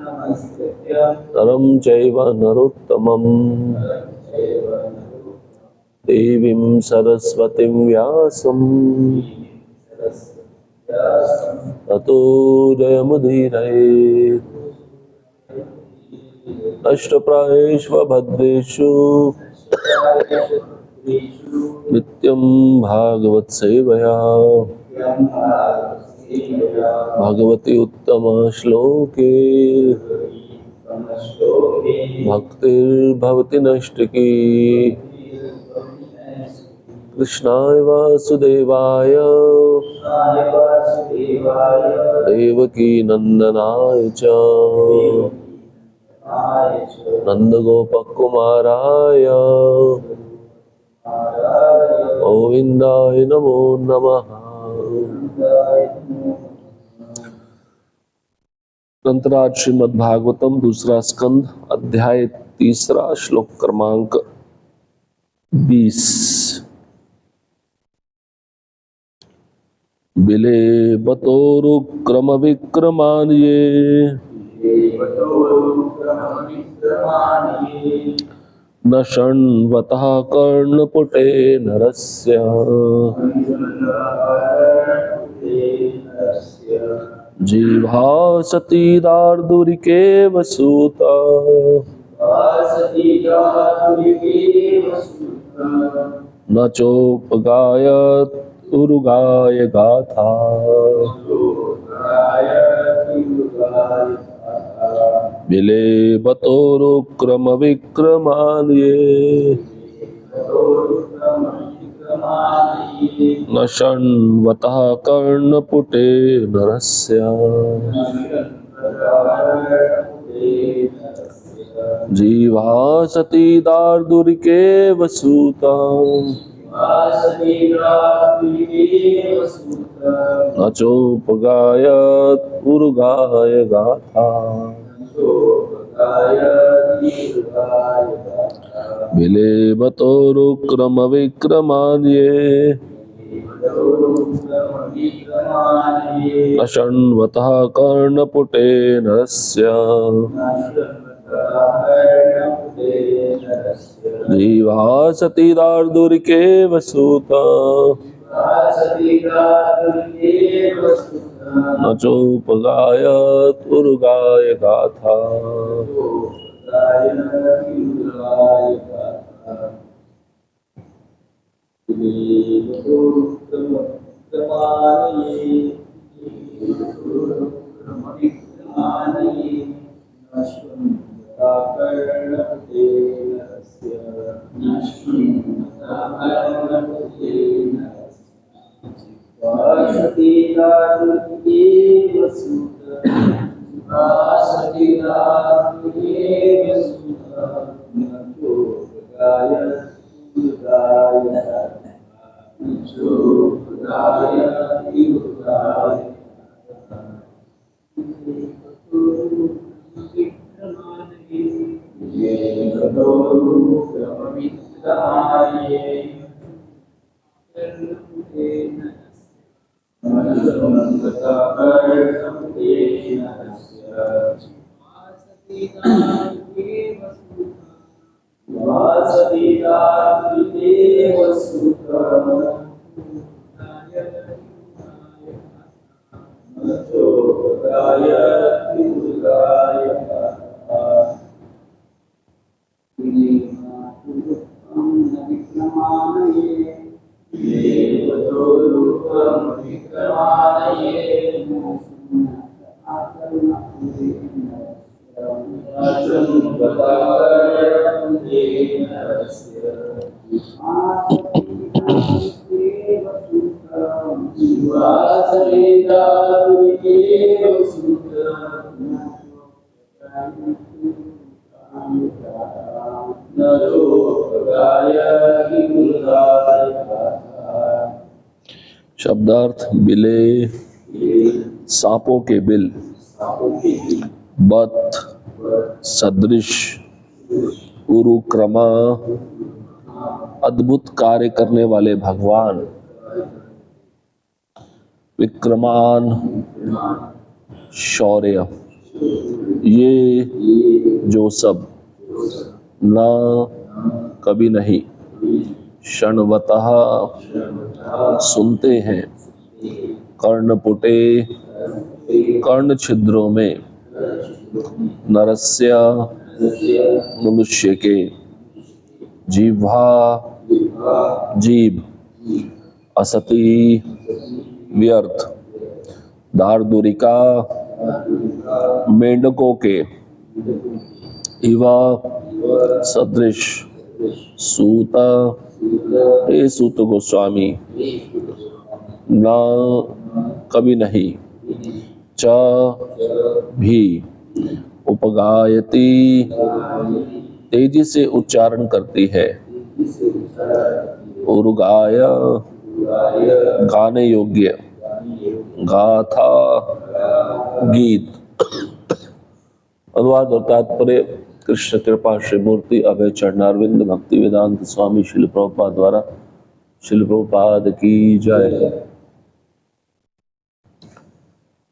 नरं चैव नरोत्तमं देवीं सरस्वतीं व्यासं ततो जयमुदीरयेत्। अष्टप्रायेषु भद्रेषु नित्यं भागवत सेवया भगवती उत्तम श्लोके भक्तिर्भवति नष्टकी। कृष्णाय वासुदेवाय देवकी नंदनाय च नंदगोपकुमाराय गोविंदाय नमो नमः। ग्रंथराज श्रीमद् भागवतम दूसरा स्कंद अध्याय 3 श्लोक क्रमांक 20। बिले बतोरुक्रम विक्रमान्ये न शृण्वतः कर्णपुटे नरस्य जीवा सती दार्दुरिकेव सूता न चोपगायत उरुगाय गाथा। बिले बतोरुक्रम विक्रमान्ये न शृण्वतः कर्णपुटे नरस्य जीवा सती दार्दुरिकेव सूता न चोपगायत उरुगाय गाथा। बिले बतोरुक्रम विक्रमान्ये न शृण्वतः कर्णपुटे नरस्य जीवा सती दार्दुरिकेव सूता न चोपगायत उरुगाय गाथा। शब्दार्थ बिले सांपों के बिल, बत सदृश, उरुक्रमा अद्भुत कार्य करने वाले भगवान, विक्रमान शौर्य, ये जो सब ना कभी नहीं क्षणवतः सुनते हैं कर्णपुटे कर्ण छिद्रों में नरस्य मनुष्य के जिह्वा जीभ असति व्यर्थ दारदूरिका मेंढकों के इवा सदृश सूत हे सूत गोस्वामी न कभी नहीं च भी उपगायती तेजी से उच्चारण करती है उर्गाय गाने योग्य गाथा गीत। अनुवाद और तात्पर्य कृष्ण कृपा श्री मूर्ति अभय चरणारविंद भक्ति वेदांत स्वामी शिल प्रभुपाद द्वारा शिल प्रभुपाद की जय।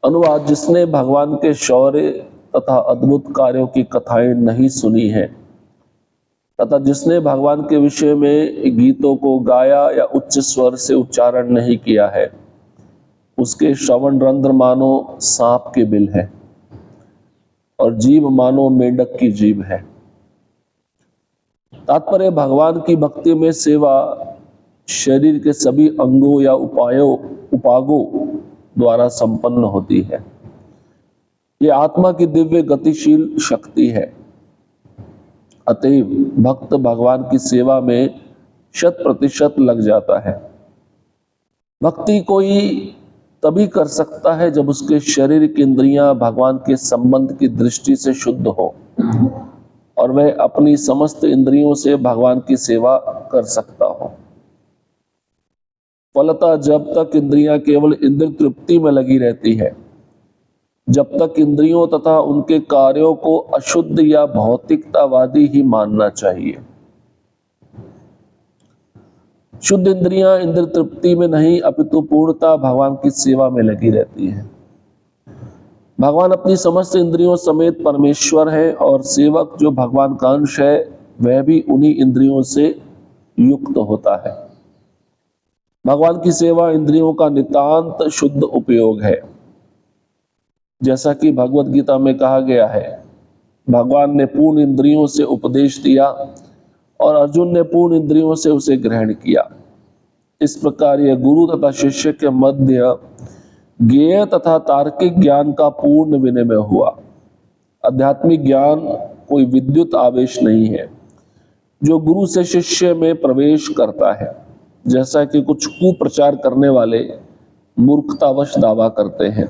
अनुवाद जिसने भगवान के शौर्य तथा अद्भुत कार्यों की कथाएं नहीं सुनी है तथा जिसने भगवान के विषय में गीतों को गाया या उच्च स्वर से उच्चारण नहीं किया है उसके श्रवण रंध्र मानो सांप के बिल है और जीभ मानो मेंढक की जीभ है। तात्पर्य भगवान की भक्ति में सेवा शरीर के सभी अंगों या उपागों द्वारा संपन्न होती है। यह आत्मा की दिव्य गतिशील शक्ति है। अतएव भक्त भगवान की सेवा में 100% लग जाता है। भक्ति कोई तभी कर सकता है जब उसके शरीर की इंद्रियां भगवान के संबंध की दृष्टि से शुद्ध हो और वह अपनी समस्त इंद्रियों से भगवान की सेवा कर सकता हो। फलतः जब तक इंद्रियां केवल इंद्रिय तृप्ति में लगी रहती है, जब तक इंद्रियों तथा उनके कार्यों को अशुद्ध या भौतिकतावादी ही मानना चाहिए। शुद्ध इंद्रियां इंद्रिय तृप्ति में नहीं अपितु पूर्णता भगवान की सेवा में लगी रहती है। भगवान अपनी समस्त इंद्रियों समेत परमेश्वर है और सेवक जो भगवान का अंश है वह भी उन्हीं इंद्रियों से युक्त होता है। भगवान की सेवा इंद्रियों का नितांत शुद्ध उपयोग है। जैसा कि भगवत गीता में कहा गया है, भगवान ने पूर्ण इंद्रियों से उपदेश दिया और अर्जुन ने पूर्ण इंद्रियों से उसे ग्रहण किया। इस प्रकार यह गुरु तथा शिष्य के मध्य ज्ञेय तथा तार्किक ज्ञान का पूर्ण विनिमय हुआ। आध्यात्मिक ज्ञान कोई विद्युत आवेश नहीं है जो गुरु से शिष्य में प्रवेश करता है, जैसा कि कुछ कुप्रचार करने वाले मूर्खतावश दावा करते हैं।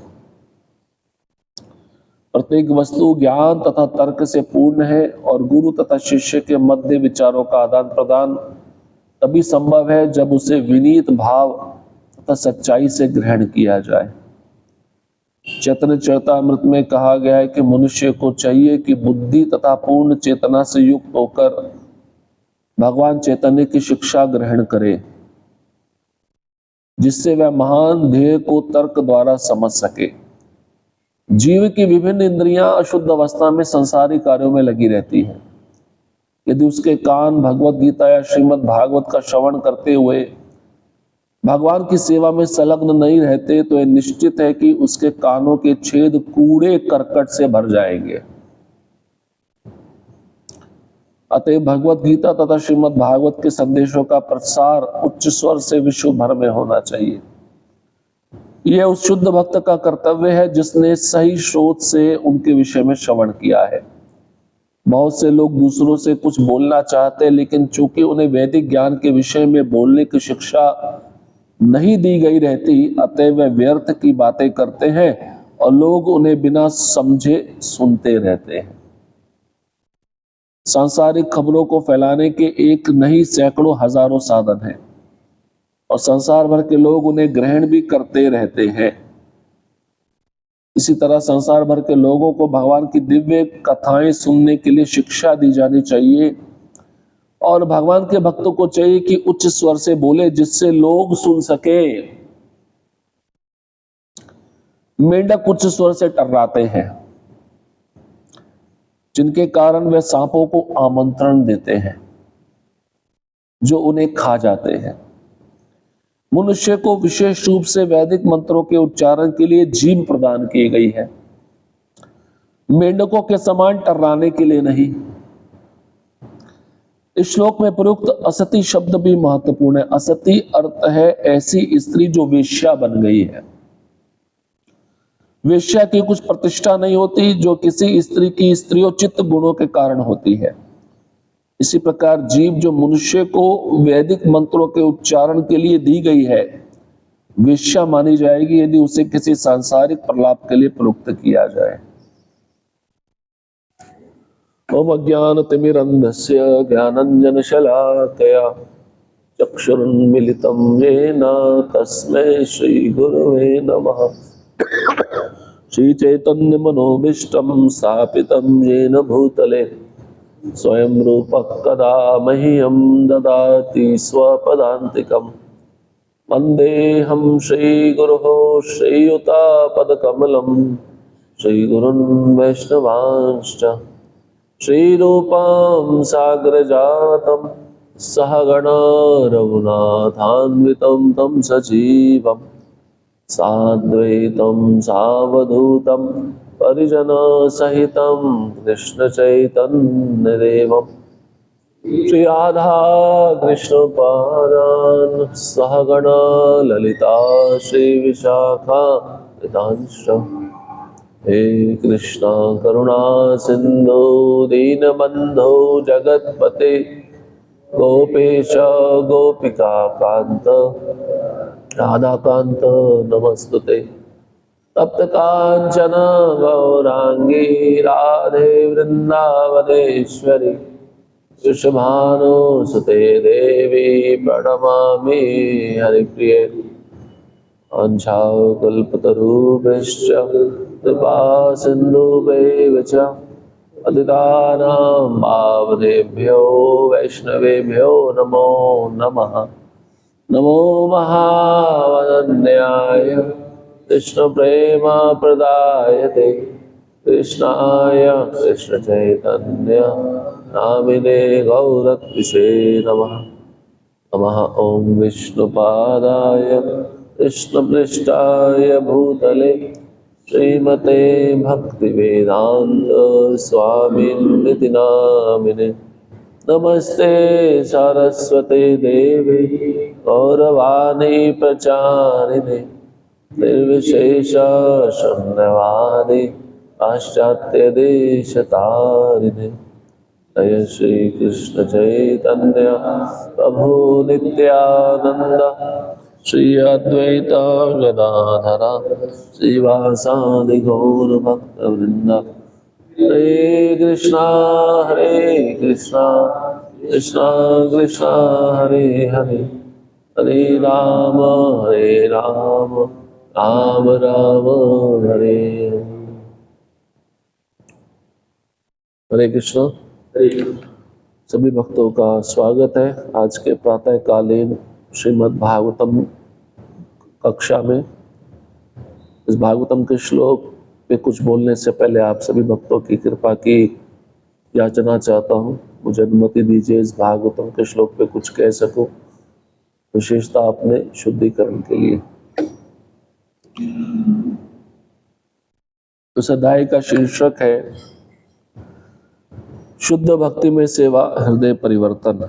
प्रत्येक वस्तु ज्ञान तथा तर्क से पूर्ण है और गुरु तथा शिष्य के मध्य विचारों का आदान प्रदान तभी संभव है जब उसे विनीत भाव तथा सच्चाई से ग्रहण किया जाए। चैतन्य चरितामृत में कहा गया है कि मनुष्य को चाहिए कि बुद्धि तथा पूर्ण चेतना से युक्त होकर भगवान चैतन्य की शिक्षा ग्रहण करे, जिससे वह महान ध्येय को तर्क द्वारा समझ सके। जीव की विभिन्न इंद्रियां अशुद्ध अवस्था में संसारी कार्यों में लगी रहती हैं। यदि उसके कान भगवत गीता या श्रीमद् भागवत का श्रवण करते हुए भगवान की सेवा में संलग्न नहीं रहते तो यह निश्चित है कि उसके कानों के छेद कूड़े करकट से भर जाएंगे। अतः भगवत गीता तथा श्रीमद् भागवत के संदेशों का प्रसार उच्च स्वर से विश्व भर में होना चाहिए। यह उस शुद्ध भक्त का कर्तव्य है जिसने सही स्रोत से उनके विषय में श्रवण किया है। बहुत से लोग दूसरों से कुछ बोलना चाहते हैं, लेकिन चूंकि उन्हें वैदिक ज्ञान के विषय में बोलने की शिक्षा नहीं दी गई रहती, अतः वे व्यर्थ की बातें करते हैं और लोग उन्हें बिना समझे सुनते रहते हैं। सांसारिक खबरों को फैलाने के एक नहीं सैकड़ों हजारों साधन हैं और संसार भर के लोग उन्हें ग्रहण भी करते रहते हैं। इसी तरह संसार भर के लोगों को भगवान की दिव्य कथाएं सुनने के लिए शिक्षा दी जानी चाहिए और भगवान के भक्तों को चाहिए कि उच्च स्वर से बोले जिससे लोग सुन सके। मेंढक उच्च स्वर से टर्राते हैं जिनके कारण वे सांपों को आमंत्रण देते हैं जो उन्हें खा जाते हैं। मनुष्य को विशेष रूप से वैदिक मंत्रों के उच्चारण के लिए जीभ प्रदान की गई है, मेंढकों के समान टर्राने के लिए नहीं। इस श्लोक में प्रयुक्त असती शब्द भी महत्वपूर्ण है। असती अर्थ है ऐसी स्त्री जो वेश्या बन गई है। वेश्या की कुछ प्रतिष्ठा नहीं होती जो किसी स्त्री की स्त्रियोचित गुणों के कारण होती है। इसी प्रकार जीव जो मनुष्य को वैदिक मंत्रों के उच्चारण के लिए दी गई है, वेश्या मानी जाएगी यदि उसे किसी सांसारिक प्रलाप के लिए प्रयुक्त किया जाए। ओम अज्ञानतिमिरन्धस्य ज्ञानाञ्जनशलाकया चक्षुरुन्मीलितं येन तस्मै श्रीगुरवे नमः। श्रीचैतन्यमनोभीष्टं स्थापितं येन भूतले स्वयं रूपः कदा मह्यं ददाति स्वपदान्तिकम्। वन्देऽहं श्रीगुरोः श्रीयुतापदकमलं श्रीगुरुन् वैष्णवांश्च श्रीरूपं साग्रजातं सहगणा रघुनाथान्वितं तं सजीवं साद्वैतं सावधूतं परिजनसहितं कृष्णचैतन्यदेवं श्री राधा कृष्णपादान् सहगणा ललिता श्रीविशाखान्वितांश्च। हे कृष्णा करुणा सिंधु दीनबंधो जगत्पते गोपेश गोपिका कांत राधाकांत नमस्तुते। तप्त कांचन गौरांगी राधे वृंदावनेश्वरी वृषभानुसुते देवी प्रणमामि हरिप्रिये। वाञ्छाकल्पतरुभ्यश्च कृपा सिन्धुभ्यैव च पतितानां पावनेभ्यो वैष्णवेभ्यो नमो नमः। नमो महावदन्याय कृष्णप्रेमप्रदायते कृष्णाय कृष्णचैतन्य नामिने गौरत्विषे नमः। नमः ओं विष्णुपादाय कृष्णपृष्ठाय भूतले श्रीमते भक्तिवेदांत स्वामिनिति नामिने। नमस्ते सरस्वते देवी गौरवाणी प्रचारिणे निर्विशेष शून्यवादी पाश्चात्य देशतारिणे। जय श्री कृष्ण चैतन्य प्रभु नित्यानंद श्री अद्वैत गदाधर श्रीवासादि गौर भक्त वृंद। हरे कृष्णा कृष्णा कृष्णा हरे हरे हरे राम राम राम हरे हरे। हरे कृष्ण। सभी भक्तों का स्वागत है आज के प्रातःकालीन श्रीमद् भागवतम कक्षा में। इस भागवतम के श्लोक पे कुछ बोलने से पहले आप सभी भक्तों की कृपा की याचना चाहता हूँ। मुझे अनुमति दीजिए इस भागवतम के श्लोक पे कुछ कह सकूं, विशेषता अपने शुद्धिकरण के लिए। इस अध्याय का शीर्षक है शुद्ध भक्ति में सेवा हृदय परिवर्तन।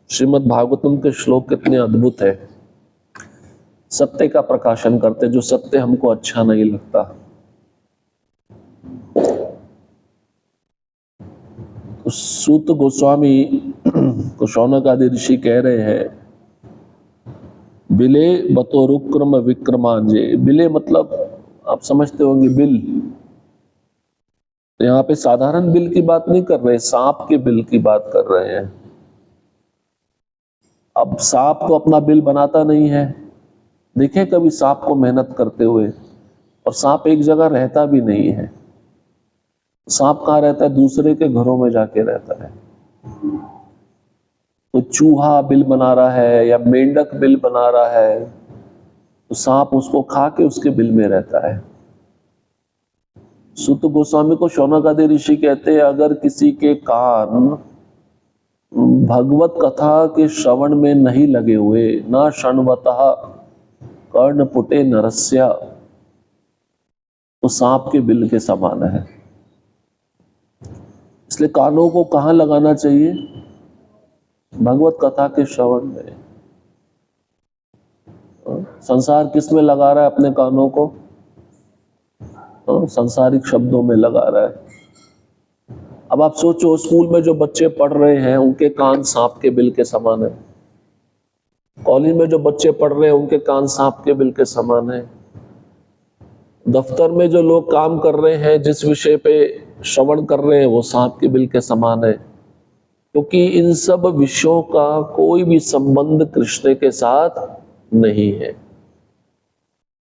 श्रीमद् भागवतम के श्लोक कितने अद्भुत है। सत्य का प्रकाशन करते, जो सत्य हमको अच्छा नहीं लगता। तो सूत गोस्वामी को शौनक आदि ऋषि कह रहे हैं, बिले बतोरुक्रम विक्रमांजे। बिले मतलब आप समझते होंगे बिल। यहाँ पे साधारण बिल की बात नहीं कर रहे, सांप के बिल की बात कर रहे हैं। अब सांप तो अपना बिल बनाता नहीं है, देखें कभी सांप को मेहनत करते हुए। और सांप एक जगह रहता भी नहीं है। सांप कहाँ रहता है? दूसरे के घरों में जाके रहता है। तो चूहा बिल बना रहा है या मेंढक बिल बना रहा है, तो सांप उसको खा के उसके बिल में रहता है। सुत गोस्वामी को शौनक आदि ऋषि कहते हैं, अगर किसी के कान भगवत कथा के श्रवण में नहीं लगे हुए, ना शृण्वतः कर्ण पुटे नरस्या, तो सांप के बिल के समान है। इसलिए कानों को कहाँ लगाना चाहिए? भगवत कथा के श्रवण में। संसार किस में लगा रहा है अपने कानों को? संसारिक शब्दों में लगा रहा है। अब आप सोचो, स्कूल में जो बच्चे पढ़ रहे हैं उनके कान सांप के बिल के समान है। कॉलेज में जो बच्चे पढ़ रहे हैं उनके कान सांप के बिल के समान है। दफ्तर में जो लोग काम कर रहे हैं, जिस विषय पे श्रवण कर रहे हैं, वो सांप के बिल के समान है, क्योंकि इन सब विषयों का कोई भी संबंध कृष्ण के साथ नहीं है।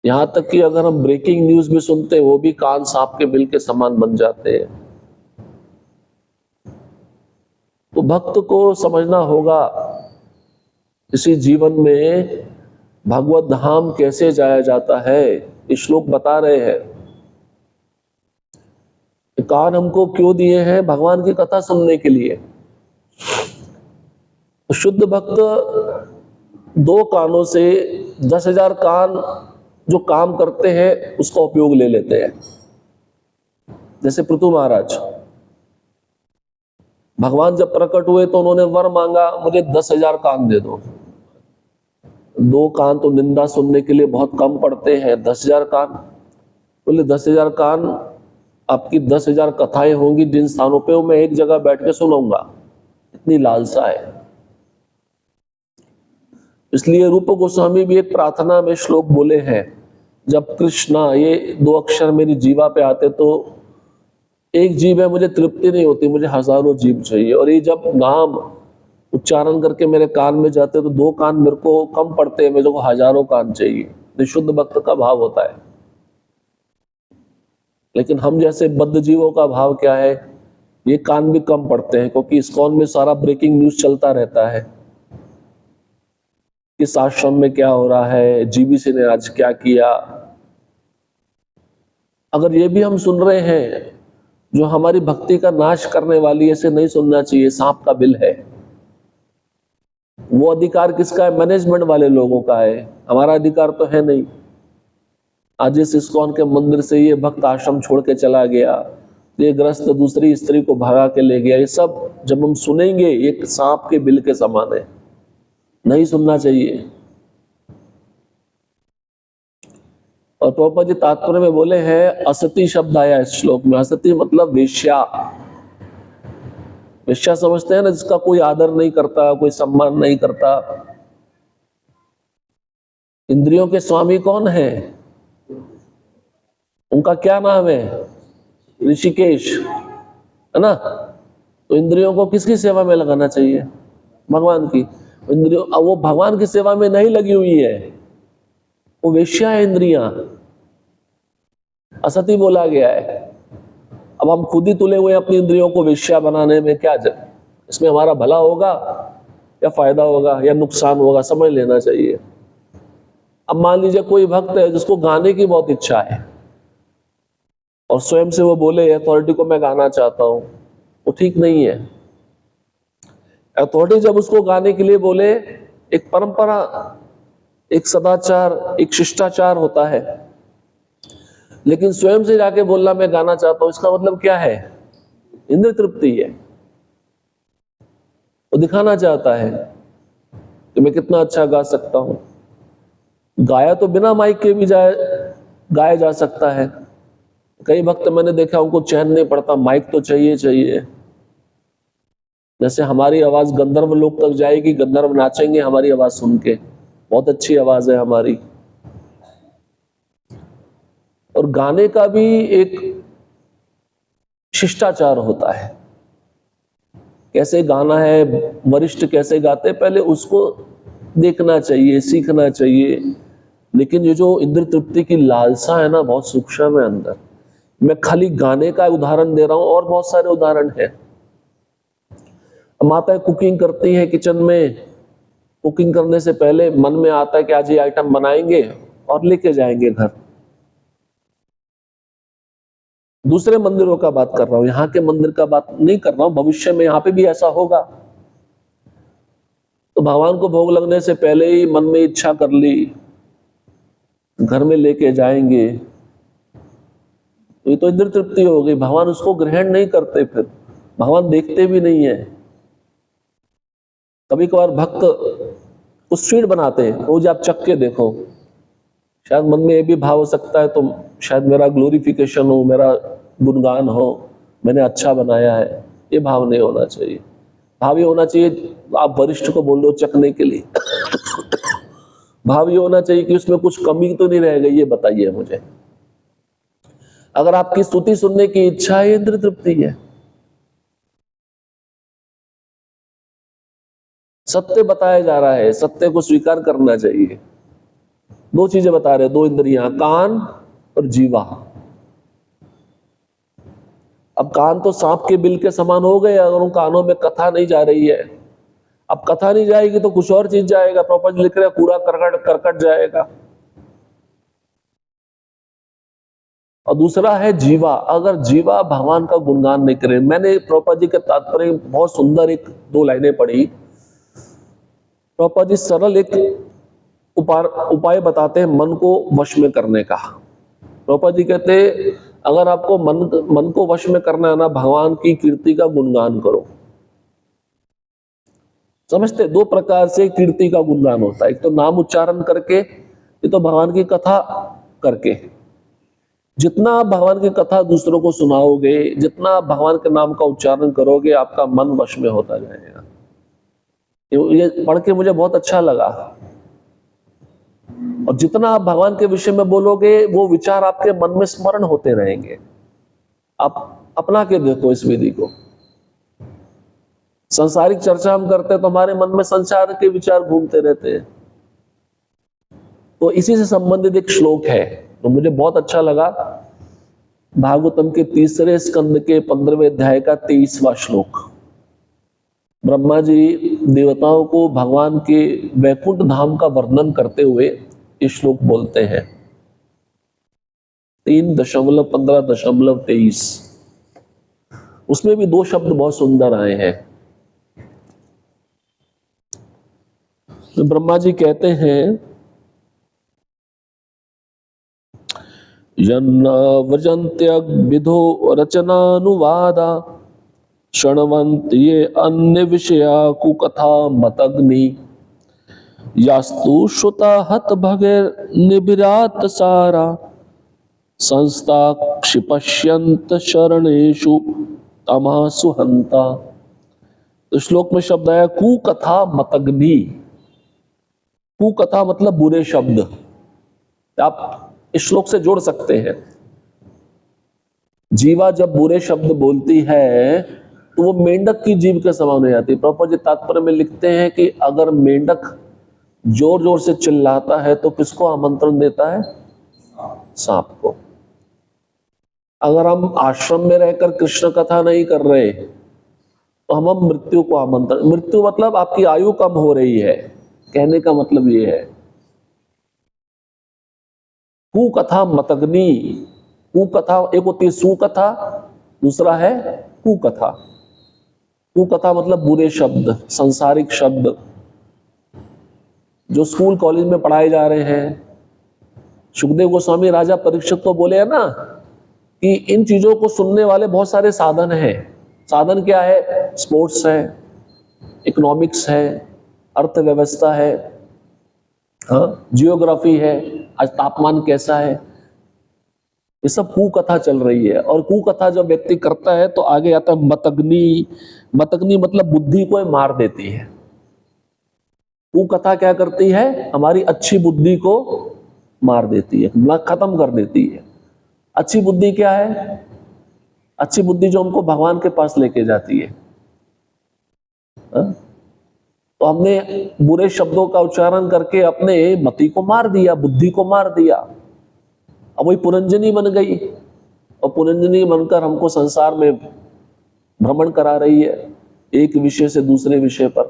यहां तक कि अगर हम ब्रेकिंग न्यूज भी सुनते हैं, वो भी कान सांप के बिल के समान बन जाते हैं। तो भक्त को समझना होगा इसी जीवन में भगवत धाम कैसे जाया जाता है। ये श्लोक बता रहे हैं। कान हमको क्यों दिए हैं? भगवान की कथा सुनने के लिए। शुद्ध भक्त दो कानों से 10,000 कान जो काम करते हैं उसका उपयोग ले लेते हैं। जैसे पृथु महाराज, भगवान जब प्रकट हुए तो उन्होंने वर मांगा, मुझे 10,000 कान दे दो। 2 कान तो निंदा सुनने के लिए बहुत कम पड़ते हैं, 10,000 कान। बोले 10,000 कान, आपकी 10,000 कथाएं होंगी जिन स्थानों पे मैं एक जगह बैठ के सुनाऊंगा। इतनी लालसा है। इसलिए रूप गोस्वामी भी एक प्रार्थना में श्लोक बोले हैं, जब कृष्णा ये 2 अक्षर मेरी जीवा पे आते तो एक जीव है, मुझे तृप्ति नहीं होती, मुझे हजारों जीव चाहिए। और ये जब नाम उच्चारण करके मेरे कान में जाते तो 2 कान मेरे को कम पड़ते हैं, मेरे को हजारों कान चाहिए। निशुद्ध भक्त का भाव होता है। लेकिन हम जैसे बद्ध जीवों का भाव क्या है? ये कान भी कम पड़ते हैं, क्योंकि इस्कॉन में सारा ब्रेकिंग न्यूज चलता रहता है। किस आश्रम में क्या हो रहा है, जीबीसी ने आज क्या किया। अगर ये भी हम सुन रहे हैं जो हमारी भक्ति का नाश करने वाली, ऐसे नहीं सुनना चाहिए। सांप का बिल है। वो अधिकार किसका है? मैनेजमेंट वाले लोगों का है, हमारा अधिकार तो है नहीं। आज इस इस्कॉन के मंदिर से ये भक्त आश्रम छोड़ के चला गया, ये ग्रस्त दूसरी स्त्री को भगा के ले गया, ये सब जब हम सुनेंगे एक सांप के बिल के समान है, नहीं सुनना चाहिए। और प्रभुपाद जी तात्पर्य में बोले हैं, असती शब्द आया इस श्लोक में। असती मतलब वेश्या। वेश्या समझते हैं ना, जिसका कोई आदर नहीं करता, कोई सम्मान नहीं करता। इंद्रियों के स्वामी कौन है? उनका क्या नाम है? ऋषिकेश, है ना। तो इंद्रियों को किसकी सेवा में लगाना चाहिए? भगवान की। इंद्रियों, अब वो भगवान की सेवा में नहीं लगी हुई है, वो वेश्या है। इंद्रियां असती बोला गया है। अब हम खुद ही तुले हुए अपनी इंद्रियों को वेश्या बनाने में, क्या इसमें हमारा भला होगा या फायदा होगा या नुकसान होगा, समझ लेना चाहिए। अब मान लीजिए कोई भक्त है जिसको गाने की बहुत इच्छा है और स्वयं से वो बोले अथॉरिटी को मैं गाना चाहता हूं, वो ठीक नहीं है। अथॉरिटी जब उसको गाने के लिए बोले, एक परंपरा, एक सदाचार, एक शिष्टाचार होता है। लेकिन स्वयं से जाके बोलना मैं गाना चाहता हूं, इसका मतलब क्या है? इंद्रिय तृप्ति है। वो दिखाना चाहता है कि मैं कितना अच्छा गा सकता हूं। गाया तो बिना माइक के भी गाया जा सकता है। कई भक्त मैंने देखा उनको चैन नहीं पड़ता, माइक तो चाहिए चाहिए। जैसे हमारी आवाज गंधर्व लोक तक जाएगी, गंधर्व नाचेंगे हमारी आवाज सुन के, बहुत अच्छी आवाज है हमारी। और गाने का भी एक शिष्टाचार होता है, कैसे गाना है, वरिष्ठ कैसे गाते, पहले उसको देखना चाहिए, सीखना चाहिए। लेकिन ये जो इंद्र तृप्ति की लालसा है ना, बहुत सूक्ष्म है अंदर। मैं खाली गाने का उदाहरण दे रहा हूं, और बहुत सारे उदाहरण हैं। माताएं कुकिंग करती हैं किचन में, कुकिंग करने से पहले मन में आता है कि आज ये आइटम बनाएंगे और लेके जाएंगे घर। दूसरे मंदिरों का बात कर रहा हूं, यहाँ के मंदिर का बात नहीं कर रहा हूं। भविष्य में यहाँ पे भी ऐसा होगा। तो भगवान को भोग लगने से पहले ही मन में इच्छा कर ली, घर में लेके जाएंगे, तो ये तो इंद्र तृप्ति हो गई। भगवान उसको ग्रहण नहीं करते, फिर भगवान देखते भी नहीं है। कभी कभार भक्त कुछ स्वीट बनाते हैं, वो जब आप चख के देखो, शायद मन में ये भी भाव हो सकता है, तो शायद मेरा ग्लोरिफिकेशन हो, मेरा गुणगान हो, मैंने अच्छा बनाया है। ये भाव नहीं होना चाहिए। भाव ये होना चाहिए, आप वरिष्ठ को बोल दो चखने के लिए, भाव ये होना चाहिए कि उसमें कुछ कमी तो नहीं रह गई, ये बताइए मुझे। अगर आपकी स्तुति सुनने की इच्छा है, इंद्र तृप्ति है। सत्य बताया जा रहा है, सत्य को स्वीकार करना चाहिए। दो चीजें बता रहे, दो इंद्रियां, कान और जीवा। अब कान तो सांप के बिल के समान हो गए अगर उन कानों में कथा नहीं जा रही है। अब कथा नहीं जाएगी तो कुछ और चीज जाएगा। प्रभुपाद जी लिख रहे हैं, कूड़ा करकट करकट जाएगा। और दूसरा है जीवा। अगर जीवा भगवान का गुणगान नहीं करे, मैंने प्रभुपाद जी के तात्पर्य बहुत सुंदर एक दो लाइनें पढ़ी। प्रभुपाद जी सरल एक उपाय बताते हैं मन को वश में करने का। प्रभुपाद जी कहते हैं, अगर आपको मन को वश में करना है ना, भगवान की कीर्ति का गुणगान करो। समझते, दो प्रकार से कीर्ति का गुणगान होता है। एक तो नाम उच्चारण करके, ये तो भगवान की कथा करके। जितना आप भगवान की कथा दूसरों को सुनाओगे, जितना आप भगवान के नाम का उच्चारण करोगे, आपका मन वश में होता जाएगा। ये पढ़ के मुझे बहुत अच्छा लगा। और जितना आप भगवान के विषय में बोलोगे, वो विचार आपके मन में स्मरण होते रहेंगे। आप अपना के देखो इस विधि को। संसारिक चर्चा हम करते हैं तो हमारे मन में संसार के विचार घूमते रहते हैं। तो इसी से संबंधित एक श्लोक है तो मुझे बहुत अच्छा लगा। भागवतम के 3 स्कंद के 15वें अध्याय का 23वां श्लोक। ब्रह्मा जी देवताओं को भगवान के वैकुंठ धाम का वर्णन करते हुए ये श्लोक बोलते हैं। 3.15.23 उसमें भी दो शब्द बहुत सुंदर आए हैं। तो ब्रह्मा जी कहते हैं, यन्नावजन्त्यग्विधो रचनानुवादा शृण्वन्ति ये अन्य विषया कुकथा मतग्नि यास्तु श्रुता हत भगैर निबिरात सारा संस्था क्षिपश्यन्त शरणेषु तमासु हंता। तो श्लोक में शब्द आया कुकथा मतग्नि। कुकथा मतलब बुरे शब्द। आप इस श्लोक से जोड़ सकते हैं। जीवा जब बुरे शब्द बोलती है तो वो मेंढक की जीभ के समान हो जाती है। प्रभुपाद जी तात्पर्य में लिखते हैं कि अगर मेंढक जोर जोर से चिल्लाता है तो किसको आमंत्रण देता है? सांप को। अगर हम आश्रम में रहकर कृष्ण कथा नहीं कर रहे तो हम मृत्यु को आमंत्रण, मृत्यु मतलब आपकी आयु कम हो रही है, कहने का मतलब ये है। कुकथा मतग्नि। कुकथा एक होती है सुकथा, दूसरा है कुकथा। कुकथा मतलब बुरे शब्द, सांसारिक शब्द जो स्कूल कॉलेज में पढ़ाए जा रहे हैं। सुखदेव गोस्वामी राजा परीक्षित को बोले है ना कि इन चीजों को सुनने वाले बहुत सारे साधन हैं। साधन क्या है? स्पोर्ट्स है, इकोनॉमिक्स है, अर्थव्यवस्था है, हाँ, जियोग्राफी है, आज तापमान कैसा है, ये सब कुकथा चल रही है। और कुकथा जब व्यक्ति करता है तो आगे आता है मतग्नि। मतग्नि मतलब बुद्धि को मार देती है। कुकथा क्या करती है? हमारी अच्छी बुद्धि को मार देती है, खत्म कर देती है। अच्छी बुद्धि क्या है? अच्छी बुद्धि जो हमको भगवान के पास लेके जाती है। तो हमने बुरे शब्दों का उच्चारण करके अपने मति को मार दिया, बुद्धि को मार दिया। अब वही पुरंजनी बन गई और पुरंजनी बनकर हमको संसार में भ्रमण करा रही है, एक विषय से दूसरे विषय पर।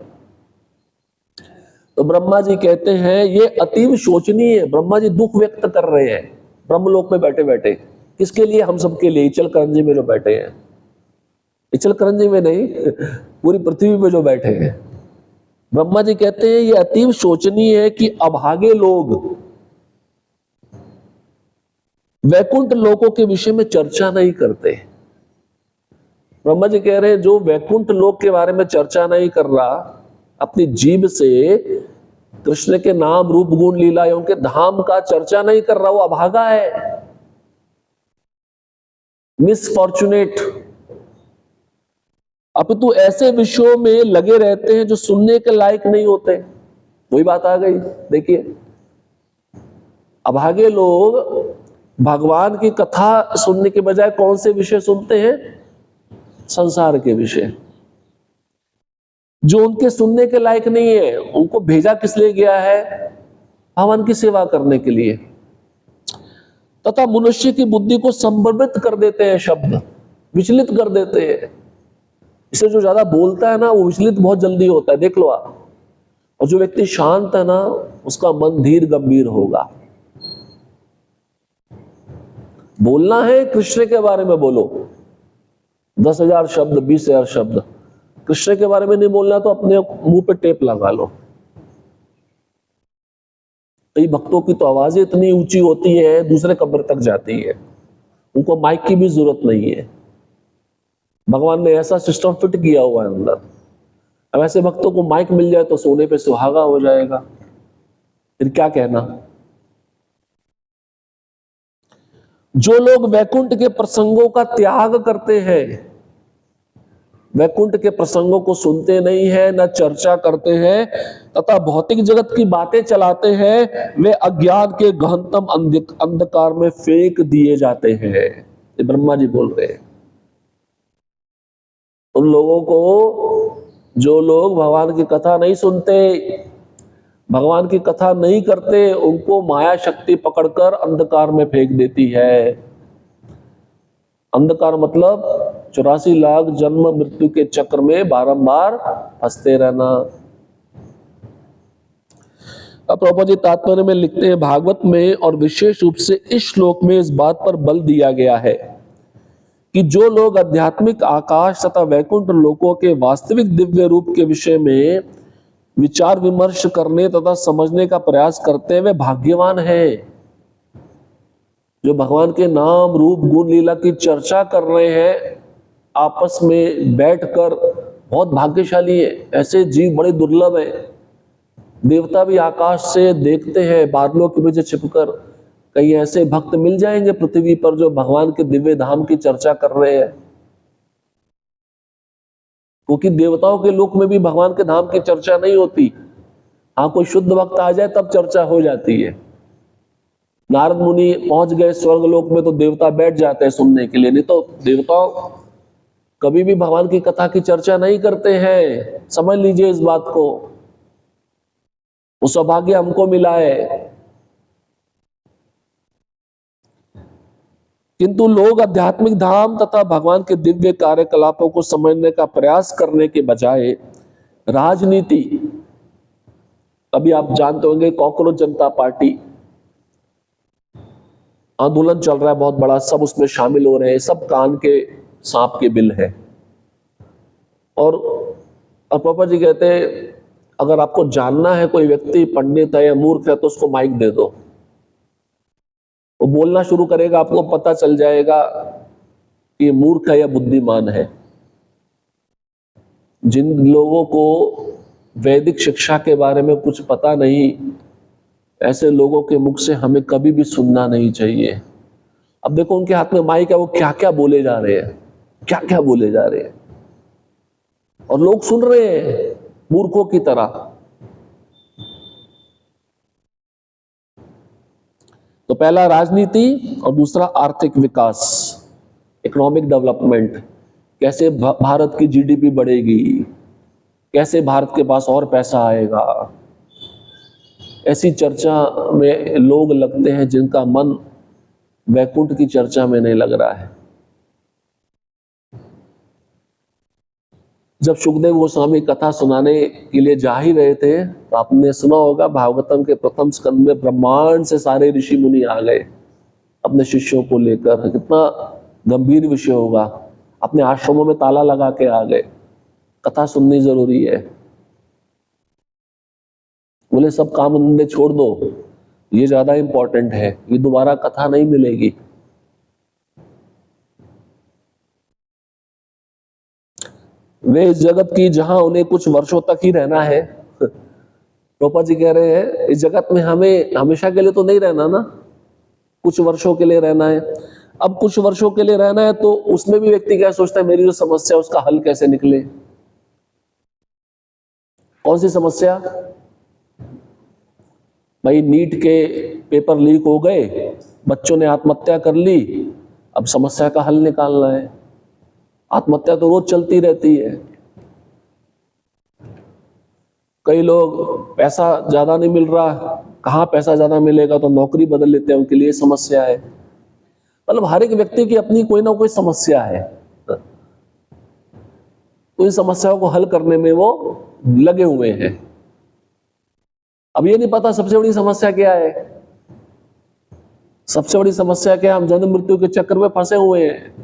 तो ब्रह्मा जी कहते हैं ये अतीव शोचनीय है। ब्रह्मा जी दुख व्यक्त कर रहे हैं ब्रह्मलोक में बैठे बैठे। किसके लिए? हम सबके लिए, इचल करंजी में जो बैठे हैं। इचल करंजी में नहीं, पूरी पृथ्वी पे जो बैठे हैं। ब्रह्मा जी कहते हैं ये अतीव शोचनीय है कि अभागे लोग वैकुंठ लोकों के विषय में चर्चा नहीं करते। ब्रह्मा जी कह रहे हैं जो वैकुंठ लोक के बारे में चर्चा नहीं कर रहा, अपनी जीभ से कृष्ण के नाम रूप गुण लीला या उनके धाम का चर्चा नहीं कर रहा, वो अभागा है, मिसफॉर्चुनेट। अपितु ऐसे विषयों में लगे रहते हैं जो सुनने के लायक नहीं होते। वही बात आ गई। देखिए, अभागे लोग भगवान की कथा सुनने के बजाय कौन से विषय सुनते हैं? संसार के विषय, जो उनके सुनने के लायक नहीं है। उनको भेजा किस लिए गया है? भगवान की सेवा करने के लिए। तथा मनुष्य की बुद्धि को संभ्रमित कर देते हैं शब्द, विचलित कर देते हैं। इससे जो ज्यादा बोलता है ना, वो विचलित बहुत जल्दी होता है, देख लो आप। और जो व्यक्ति शांत है ना, उसका मन धीर गंभीर होगा। बोलना है कृष्ण के बारे में बोलो, 10,000 शब्द, 20,000 शब्द। कृष्ण के बारे में नहीं बोलना तो अपने मुंह पे टेप लगा लो। कई भक्तों की तो आवाजें इतनी ऊंची होती है, दूसरे कब्र तक जाती है, उनको माइक की भी जरूरत नहीं है। भगवान ने ऐसा सिस्टम फिट किया हुआ है अंदर। अब ऐसे भक्तों को माइक मिल जाए तो सोने पे सुहागा हो जाएगा, फिर क्या कहना। जो लोग वैकुंठ के प्रसंगों का त्याग करते हैं, वैकुंठ के प्रसंगों को सुनते नहीं है, न चर्चा करते हैं, तथा भौतिक जगत की बातें चलाते हैं, वे अज्ञान के गहनतम अंधकार में फेंक दिए जाते हैं। ये ब्रह्मा जी बोल रहे हैं। उन लोगों को, जो लोग भगवान की कथा नहीं सुनते, भगवान की कथा नहीं करते, उनको माया शक्ति पकड़कर अंधकार में फेंक देती है। अंधकार मतलब 84 लाख जन्म मृत्यु के चक्र में बारंबार फंसते रहना। अब प्रभुपाद जी तात्पर्य में लिखते हैं, भागवत में और विशेष रूप से इस श्लोक में इस बात पर बल दिया गया है कि जो लोग आध्यात्मिक आकाश तथा वैकुंठ लोकों के वास्तविक दिव्य रूप के विषय में विचार विमर्श करने तथा समझने का प्रयास करते हैं, वे भाग्यवान हैं। जो भगवान के नाम रूप गुण लीला की चर्चा कर रहे हैं आपस में बैठकर, बहुत भाग्यशाली है। ऐसे जीव बड़े दुर्लभ हैं। देवता भी आकाश से देखते हैं, बादलों के पीछे छिपकर। कई ऐसे भक्त मिल जाएंगे पृथ्वी पर जो भगवान के दिव्य धाम की चर्चा कर रहे हैं, क्योंकि देवताओं के लोक में भी भगवान के धाम की चर्चा नहीं होती। हाँ, कोई शुद्ध भक्त आ जाए तब चर्चा हो जाती है। नारद मुनि पहुंच गए स्वर्ग लोक में तो देवता बैठ जाते हैं सुनने के लिए, नहीं तो देवताओं कभी भी भगवान की कथा की चर्चा नहीं करते हैं। समझ लीजिए इस बात को। वो सौभाग्य हमको मिला है। किंतु लोग आध्यात्मिक धाम तथा भगवान के दिव्य कार्यकलापों को समझने का प्रयास करने के बजाय राजनीति, अभी आप जानते होंगे कॉकरोच जनता पार्टी आंदोलन चल रहा है बहुत बड़ा, सब उसमें शामिल हो रहे हैं, सब कान के सांप के बिल है। और पापा जी कहते हैं अगर आपको जानना है कोई व्यक्ति पंडित है या मूर्ख है तो उसको माइक दे दो, वो बोलना शुरू करेगा, आपको पता चल जाएगा कि ये मूर्ख है या बुद्धिमान है। जिन लोगों को वैदिक शिक्षा के बारे में कुछ पता नहीं, ऐसे लोगों के मुख से हमें कभी भी सुनना नहीं चाहिए। अब देखो उनके हाथ में माइक है, वो क्या क्या बोले जा रहे हैं, क्या क्या बोले जा रहे हैं, और लोग सुन रहे हैं मूर्खों की तरह। तो पहला राजनीति और दूसरा आर्थिक विकास, इकोनॉमिक डेवलपमेंट। कैसे भारत की जीडीपी बढ़ेगी, कैसे भारत के पास और पैसा आएगा, ऐसी चर्चा में लोग लगते हैं जिनका मन वैकुंठ की चर्चा में नहीं लग रहा है। जब सुखदेव गोस्वामी कथा सुनाने के लिए जा ही रहे थे तो आपने सुना होगा भागवतम के प्रथम स्कंद में ब्रह्मांड से सारे ऋषि मुनि आ गए। अपने शिष्यों को लेकर, कितना गंभीर विषय होगा। अपने आश्रमों में ताला लगा के आ गए, कथा सुननी जरूरी है। बोले सब काम धंधे छोड़ दो, ये ज्यादा इंपॉर्टेंट है, ये दोबारा कथा नहीं मिलेगी। वे इस जगत की जहां उन्हें कुछ वर्षों तक ही रहना है। प्रभुपाद जी कह रहे हैं इस जगत में हमें हमेशा के लिए तो नहीं रहना ना, कुछ वर्षों के लिए रहना है। अब कुछ वर्षों के लिए रहना है तो उसमें भी व्यक्ति क्या सोचता है, मेरी जो समस्या है उसका हल कैसे निकले। कौन सी समस्या? भाई नीट के पेपर लीक हो गए, बच्चों ने आत्महत्या कर ली, अब समस्या का हल निकालना है। आत्महत्या तो रोज चलती रहती है। कई लोग पैसा ज्यादा नहीं मिल रहा, कहाँ पैसा ज्यादा मिलेगा तो नौकरी बदल लेते हैं, उनके लिए समस्या है। मतलब हर एक व्यक्ति की अपनी कोई ना कोई समस्या है, तो इन समस्याओं को हल करने में वो लगे हुए हैं। अब ये नहीं पता सबसे बड़ी समस्या क्या है। सबसे बड़ी समस्या क्या है? हम जन्म मृत्यु के चक्कर में फंसे हुए हैं।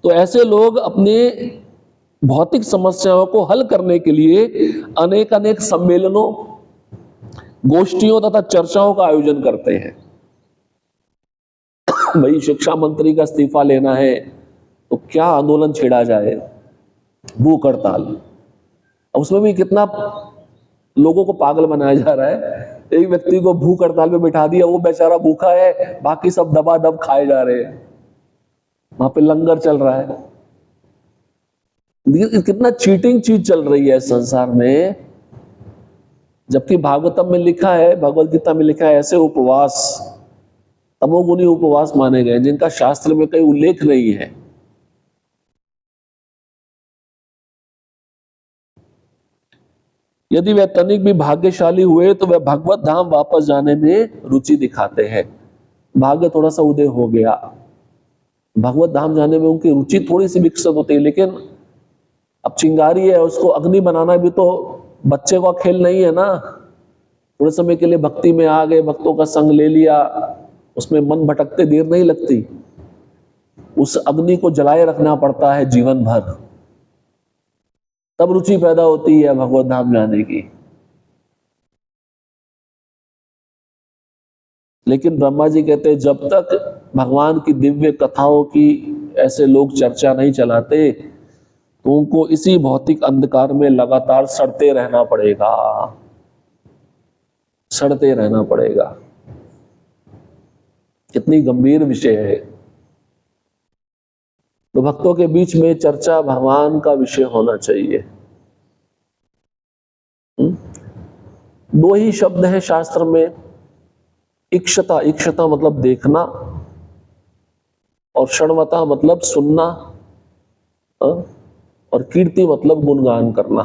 तो ऐसे लोग अपने भौतिक समस्याओं को हल करने के लिए अनेक अनेक सम्मेलनों, गोष्ठियों तथा चर्चाओं का आयोजन करते हैं। भाई शिक्षा मंत्री का इस्तीफा लेना है तो क्या आंदोलन छेड़ा जाए, भूख हड़ताल। अब उसमें भी कितना लोगों को पागल बनाया जा रहा है। एक व्यक्ति को भूख हड़ताल पे बिठा दिया, वो बेचारा भूखा है, बाकी सब दबा दब खाए जा रहे हैं, वहां पे लंगर चल रहा है। कितना चीटिंग चीज चल रही है संसार में। जबकि भागवतम में लिखा है, भगवत गीता में लिखा है, ऐसे उपवास तमोगुनी उपवास माने गए जिनका शास्त्र में कोई उल्लेख नहीं है। यदि वह तनिक भी भाग्यशाली हुए तो वह भगवत धाम वापस जाने में रुचि दिखाते हैं। भाग्य थोड़ा सा उदय हो गया, भगवत धाम जाने में उनकी रुचि थोड़ी सी विकसित होती है। लेकिन अब चिंगारी है, उसको अग्नि बनाना भी तो बच्चे का खेल नहीं है ना। थोड़े समय के लिए भक्ति में आ गए, भक्तों का संग ले लिया, उसमें मन भटकते देर नहीं लगती। उस अग्नि को जलाए रखना पड़ता है जीवन भर, तब रुचि पैदा होती है भगवत धाम जाने की। लेकिन ब्रह्मा जी कहते हैं जब तक भगवान की दिव्य कथाओं की ऐसे लोग चर्चा नहीं चलाते तो उनको इसी भौतिक अंधकार में लगातार सड़ते रहना पड़ेगा, सड़ते रहना पड़ेगा। कितनी गंभीर विषय है। तो भक्तों के बीच में चर्चा भगवान का विषय होना चाहिए। दो ही शब्द हैं शास्त्र में, इक्षता, इक्षता मतलब देखना, और शृण्वता मतलब सुनना, और कीर्ति मतलब गुणगान करना।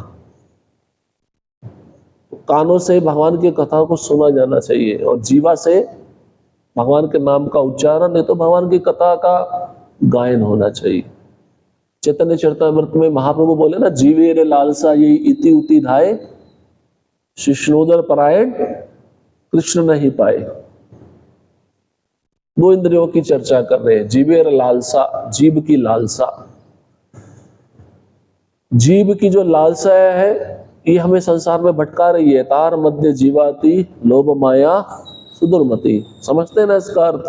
कानों से भगवान की कथा को सुना जाना चाहिए और जीवा से भगवान के नाम का उच्चारण, नहीं तो भगवान की कथा का गायन होना चाहिए। चैतन्य चरितामृत में महाप्रभु बोले ना, जीवे रे लालसा ये इति उति धाये, शिष्णोदर परायण कृष्ण नहीं पाए। दो इंद्रियों की चर्चा कर रहे हैं। जीवे रे लालसा, जीव की लालसा। जीव की जो लालसा है ये हमें संसार में भटका रही है। तार मध्य जीवाती लोभ माया सुदुर्मति। समझते हैं ना इसका अर्थ?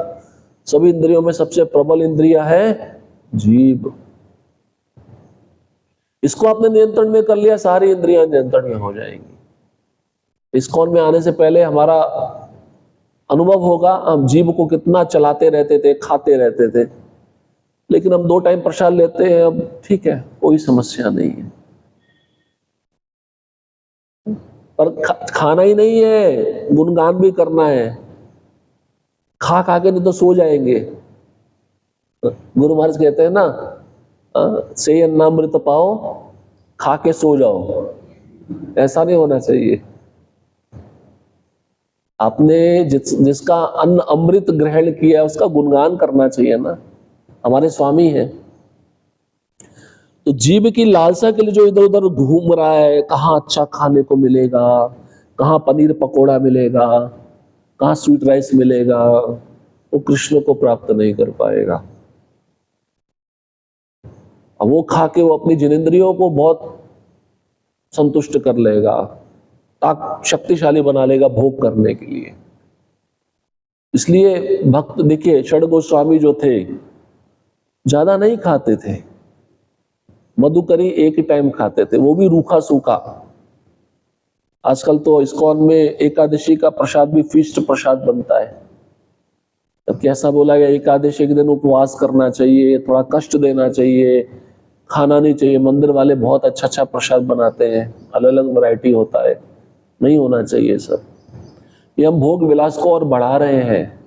सभी इंद्रियों में सबसे प्रबल इंद्रिया है जीव। इसको आपने नियंत्रण में कर लिया, सारी इंद्रियां नियंत्रण में हो जाएंगी। इस्कॉन में आने से पहले हमारा अनुभव होगा हम जीव को कितना चलाते रहते थे, खाते रहते थे। लेकिन हम 2 टाइम प्रसाद लेते हैं, अब ठीक है, कोई समस्या नहीं है। पर खाना ही नहीं है, गुणगान भी करना है। खा खा के नहीं तो सो जाएंगे। गुरु महाराज कहते हैं ना, से अन्नामृत पाओ, खा के सो जाओ। ऐसा नहीं होना चाहिए। आपने जिसका अन्न अमृत ग्रहण किया उसका गुणगान करना चाहिए ना। हमारे स्वामी हैं। तो जीव की लालसा के लिए जो इधर उधर घूम रहा है, कहाँ अच्छा खाने को मिलेगा, कहाँ पनीर पकोड़ा मिलेगा, कहाँ स्वीट राइस मिलेगा, वो कृष्ण को प्राप्त नहीं कर पाएगा। अब वो खा के वो अपनी जिनेंद्रियों को बहुत संतुष्ट कर लेगा, शक्तिशाली बना लेगा भोग करने के लिए। इसलिए भक्त देखिए, षड गोस्वामी जो थे ज्यादा नहीं खाते थे, मधुकरी एक ही टाइम खाते थे, वो भी रूखा सूखा। आजकल तो इस्कॉन में एकादशी का प्रसाद भी फीस्ट प्रसाद बनता है। अब कैसा बोला गया, एकादशी के दिन उपवास करना चाहिए, थोड़ा कष्ट देना चाहिए, खाना नहीं चाहिए। मंदिर वाले बहुत अच्छा अच्छा प्रसाद बनाते हैं, अलग अलग वैरायटी होता है, नहीं होना चाहिए सब। ये हम भोग विलास को और बढ़ा रहे हैं।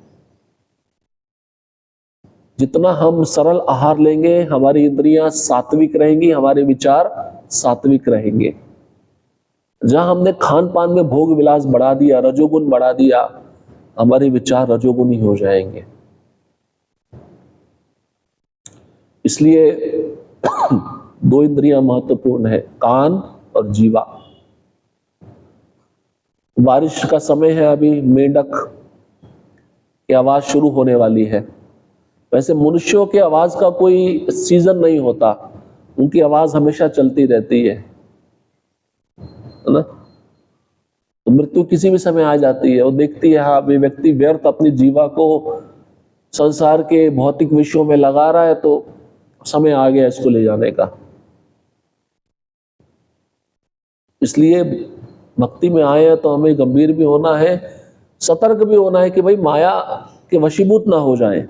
जितना हम सरल आहार लेंगे, हमारी इंद्रियां सात्विक रहेंगी, हमारे विचार सात्विक रहेंगे। जहां हमने खान पान में भोग विलास बढ़ा दिया, रजोगुण बढ़ा दिया, हमारे विचार रजोगुणी हो जाएंगे। इसलिए दो इंद्रियां महत्वपूर्ण है, कान और जीवा। बारिश का समय है, अभी मेंढक की आवाज शुरू होने वाली है। वैसे मनुष्यों की आवाज का कोई सीजन नहीं होता, उनकी आवाज हमेशा चलती रहती है ना। तो मृत्यु किसी भी समय आ जाती है, वो देखती है हाँ अभी व्यक्ति व्यर्थ अपनी जीवा को संसार के भौतिक विषयों में लगा रहा है, तो समय आ गया इसको ले जाने का। इसलिए भक्ति में आए हैं तो हमें गंभीर भी होना है, सतर्क भी होना है कि भाई माया के वशीभूत ना हो जाएं।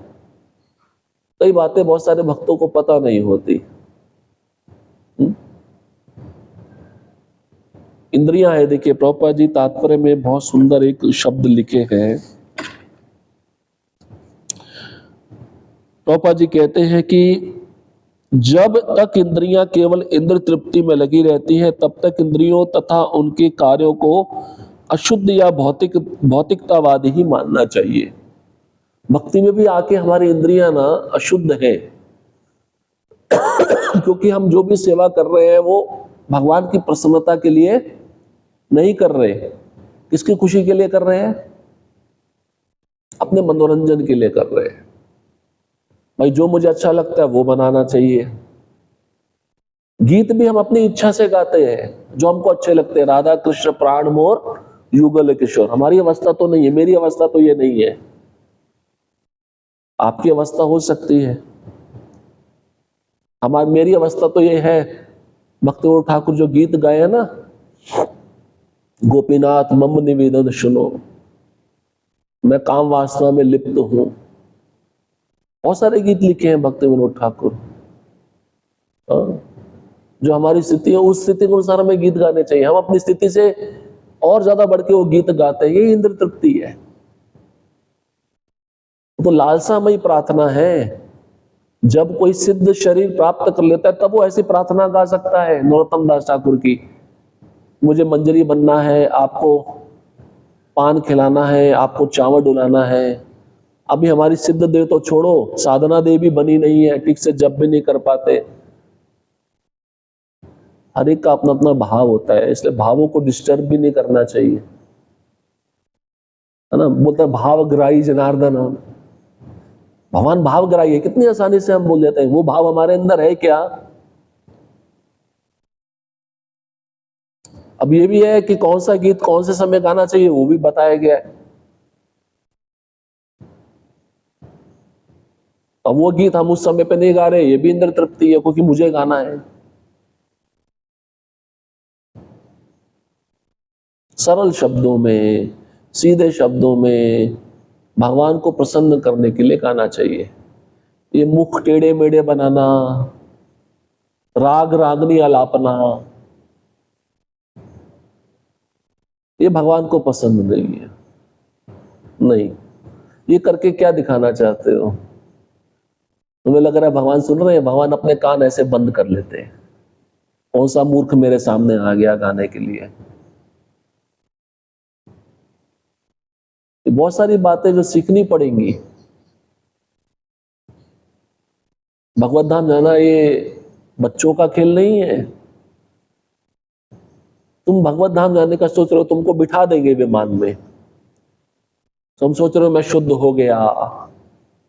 कई बातें बहुत सारे भक्तों को पता नहीं होती। इंद्रियां है, देखिए प्रभुपाद जी तात्पर्य में बहुत सुंदर एक शब्द लिखे हैं। प्रभुपाद जी कहते हैं कि जब तक इंद्रियां केवल इंद्र तृप्ति में लगी रहती हैं, तब तक इंद्रियों तथा उनके कार्यों को अशुद्ध या भौतिकतावादी ही मानना चाहिए। भक्ति में भी आके हमारी इंद्रियां ना अशुद्ध है, क्योंकि हम जो भी सेवा कर रहे हैं वो भगवान की प्रसन्नता के लिए नहीं कर रहे। किसकी खुशी के लिए कर रहे हैं? अपने मनोरंजन के लिए कर रहे हैं। भाई जो मुझे अच्छा लगता है वो बनाना चाहिए। गीत भी हम अपनी इच्छा से गाते हैं, जो हमको अच्छे लगते हैं। राधा कृष्ण प्राण मोर युगल किशोर, हमारी अवस्था तो नहीं है, मेरी अवस्था तो ये नहीं है, आपकी अवस्था हो सकती है। मेरी अवस्था तो ये है, भक्तिविनोद ठाकुर जो गीत गाए हैं ना, गोपीनाथ मम निवेदन सुनो, मैं काम वासना में लिप्त हूं। बहुत सारे गीत लिखे हैं भक्तिविनोद ठाकुर। जो हमारी स्थिति है उस स्थिति के अनुसार हमें गीत गाने चाहिए। हम अपनी स्थिति से और ज्यादा बढ़ के वो गीत गाते हैं, ये इंद्र तृप्ति है। तो लालसामयी प्रार्थना है। जब कोई सिद्ध शरीर प्राप्त कर लेता है तब वो ऐसी प्रार्थना गा सकता है। नरोत्तम दास ठाकुर की, मुझे मंजरी बनना है, आपको पान खिलाना है, आपको चावल डुलाना है। अभी हमारी सिद्ध देव तो छोड़ो, साधना देव भी बनी नहीं है, ठीक से जब भी नहीं कर पाते। हर एक का अपना अपना भाव होता है, इसलिए भावों को डिस्टर्ब भी नहीं करना चाहिए, है ना। बोलते हैं भावग्राही जनार्दन, भगवान भावग्राही है। कितनी आसानी से हम बोल देते हैं, वो भाव हमारे अंदर है क्या? अब ये भी है कि कौन सा गीत कौन से समय गाना चाहिए, वो भी बताया गया है। अब वो गीत हम उस समय पे नहीं गा रहे, ये भी इंद्र तृप्ति है, क्योंकि मुझे गाना है। सरल शब्दों में, सीधे शब्दों में भगवान को प्रसन्न करने के लिए गाना चाहिए। ये मुख टेढ़े मेढ़े बनाना, राग रागनी आलापना, ये भगवान को पसंद नहीं है। नहीं, ये करके क्या दिखाना चाहते हो? तुम्हें लग रहा है भगवान सुन रहे हैं? भगवान अपने कान ऐसे बंद कर लेते हैं। कौन सा मूर्ख मेरे सामने आ गया गाने के लिए? बहुत सारी बातें जो सीखनी पड़ेंगी। भगवत धाम जाना ये बच्चों का खेल नहीं है। तुम भगवत धाम जाने का सोच रहे हो, तुमको बिठा देंगे विमान में, तो हम सोच रहे हो मैं शुद्ध हो गया,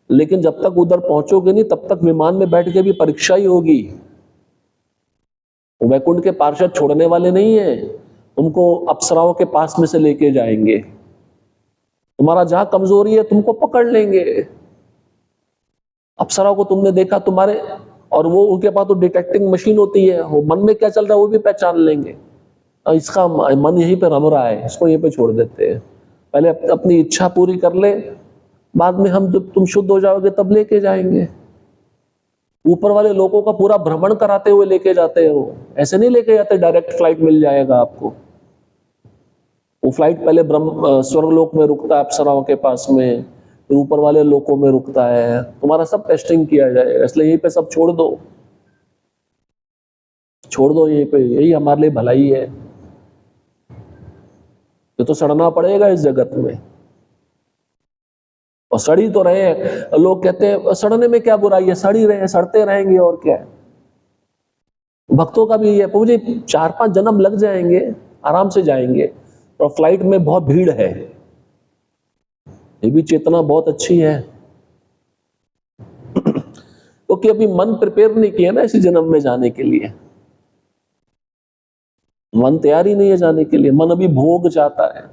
लेकिन जब तक उधर पहुंचोगे नहीं तब तक विमान में बैठ के भी परीक्षा ही होगी। वैकुंठ के पार्षद छोड़ने वाले नहीं है, तुमको अप्सराओं के पास में से लेके जाएंगे। तुम्हारा जहां कमजोरी है तुमको पकड़ लेंगे। अप्सराओं को तुमने देखा तुम्हारे, और वो उनके पास तो डिटेक्टिंग मशीन होती है, वो मन में क्या चल रहा है वो भी पहचान लेंगे। इसका मन यहीं पे रम रहा है, इसको यहीं पे छोड़ देते हैं, पहले अपनी इच्छा पूरी कर ले, बाद में हम जब तुम शुद्ध हो जाओगे तब लेके जाएंगे। ऊपर वाले लोगों का पूरा भ्रमण कराते हुए लेके जाते हैं, वो ऐसे नहीं लेके जाते डायरेक्ट फ्लाइट मिल जाएगा आपको। वो फ्लाइट पहले स्वर्गलोक में रुकता है अप्सराओं के पास में, फिर ऊपर वाले लोकों में रुकता है, तुम्हारा सब टेस्टिंग किया जाएगा। इसलिए यहीं पे सब छोड़ दो, छोड़ दो यहीं पे, यही हमारे लिए भलाई है। ये तो सड़ना पड़ेगा इस जगत में, और सड़ी तो रहे हैं। लोग कहते हैं सड़ने में क्या बुराई है, सड़ी रहे, सड़ते रहेंगे और क्या है। भक्तों का भी है, मुझे 4-5 जन्म लग जाएंगे, आराम से जाएंगे, और फ्लाइट में बहुत भीड़ है, ये भी चेतना बहुत अच्छी है। क्योंकि अभी मन प्रिपेयर नहीं किया ना इसी जन्म में जाने के लिए, मन तैयार ही नहीं है जाने के लिए। मन अभी भोग चाहता है,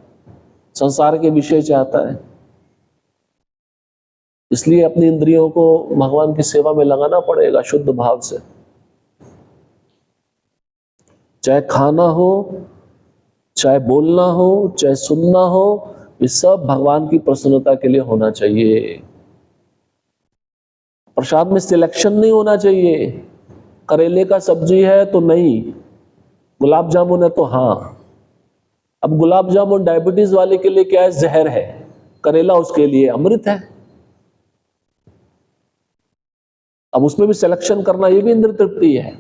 संसार के विषय चाहता है। इसलिए अपनी इंद्रियों को भगवान की सेवा में लगाना पड़ेगा शुद्ध भाव से। चाहे खाना हो, चाहे बोलना हो, चाहे सुनना हो, ये सब भगवान की प्रसन्नता के लिए होना चाहिए। प्रसाद में सिलेक्शन नहीं होना चाहिए, करेले का सब्जी है तो नहीं, गुलाब जामुन है तो हाँ। अब गुलाब जामुन डायबिटीज वाले के लिए क्या है, जहर है, करेला उसके लिए अमृत है। अब उसमें भी सिलेक्शन करना, ये भी इंद्र तृप्ति है।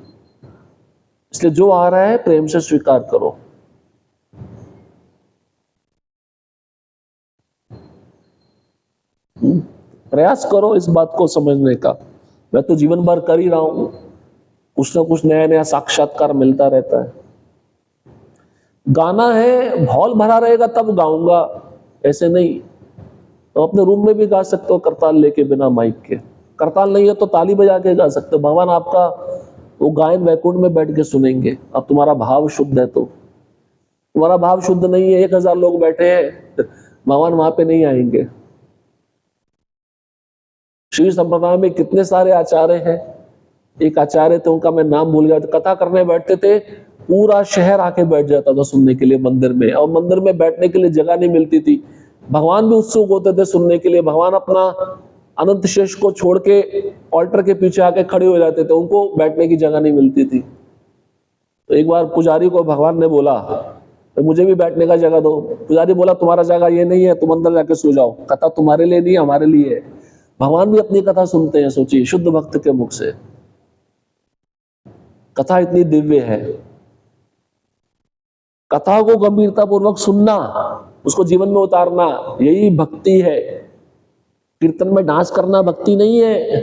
इसलिए जो आ रहा है प्रेम से स्वीकार करो। प्रयास करो इस बात को समझने का। मैं तो जीवन भर कर ही रहा हूं, कुछ ना कुछ नया नया साक्षात्कार मिलता रहता है। गाना है, हॉल भरा रहेगा तब गाऊंगा, ऐसे नहीं। तो अपने रूम में भी गा सकते हो करताल लेके, बिना माइक के। करताल नहीं है तो ताली बजा के गा सकते हो, भगवान आपका वो गायन वैकुंठ में बैठ के सुनेंगे। अब तुम्हारा भाव शुद्ध है तो। तुम्हारा भाव शुद्ध नहीं है, 1000 लोग बैठे हैं, भगवान वहां पे नहीं आएंगे। श्री संप्रदाय में कितने सारे आचार्य हैं। एक आचार्य थे, उनका मैं नाम भूल गया, कथा करने बैठते थे, पूरा शहर आके बैठ जाता था सुनने के लिए मंदिर में, और मंदिर में बैठने के लिए जगह नहीं मिलती थी। भगवान भी उत्सुक होते थे सुनने के लिए, भगवान अपना अनंत शेष को छोड़ के ऑल्टर के पीछे आके खड़े हो जाते थे, उनको बैठने की जगह नहीं मिलती थी। तो एक बार पुजारी को भगवान ने बोला तो मुझे भी बैठने का जगह दो। पुजारी बोला तुम्हारा जगह ये नहीं है, तुम अंदर जाके सो जाओ, कथा तुम्हारे लिए नहीं, हमारे लिए है। भगवान भी अपनी कथा सुनते हैं, सोचिए, शुद्ध भक्त के मुख से। कथा इतनी दिव्य है, कथा को गंभीरता पूर्वक सुनना, उसको जीवन में उतारना, यही भक्ति है। कीर्तन में डांस करना भक्ति नहीं है,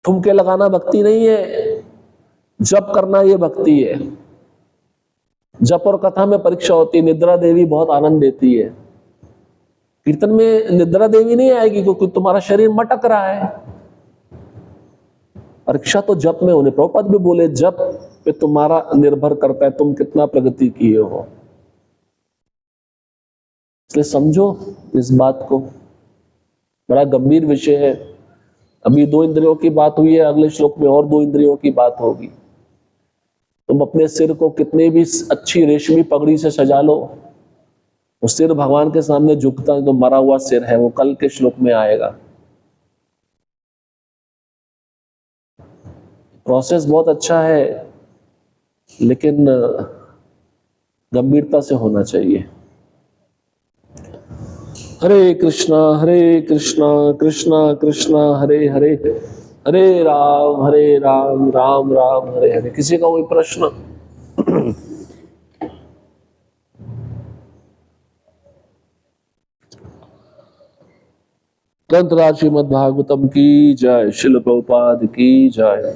ठुमके लगाना भक्ति नहीं है, जप करना ये भक्ति है। जप और कथा में परीक्षा होती है, निद्रा देवी बहुत आनंद देती है। कीर्तन में निद्रा देवी नहीं आएगी क्योंकि तुम्हारा शरीर मटक रहा है। परीक्षा तो जप में होने, प्रभुपाद भी बोले जप पे तुम्हारा निर्भर करता है तुम कितना प्रगति किए हो। इसलिए समझो इस बात को, बड़ा गंभीर विषय है। अभी 2 इंद्रियों की बात हुई है, अगले श्लोक में और 2 इंद्रियों की बात होगी। तुम अपने सिर को कितने भी अच्छी रेशमी पगड़ी से सजा लो, वो सिर भगवान के सामने झुकता है तो मरा हुआ सिर है, वो कल के श्लोक में आएगा। प्रोसेस बहुत अच्छा है, लेकिन गंभीरता से होना चाहिए। हरे कृष्णा कृष्णा कृष्णा हरे हरे, हरे राम राम राम हरे हरे। किसी का कोई प्रश्न? ग्रंथराज श्रीमद् भागवतम की जय, शिल प्रभुपाद की जय।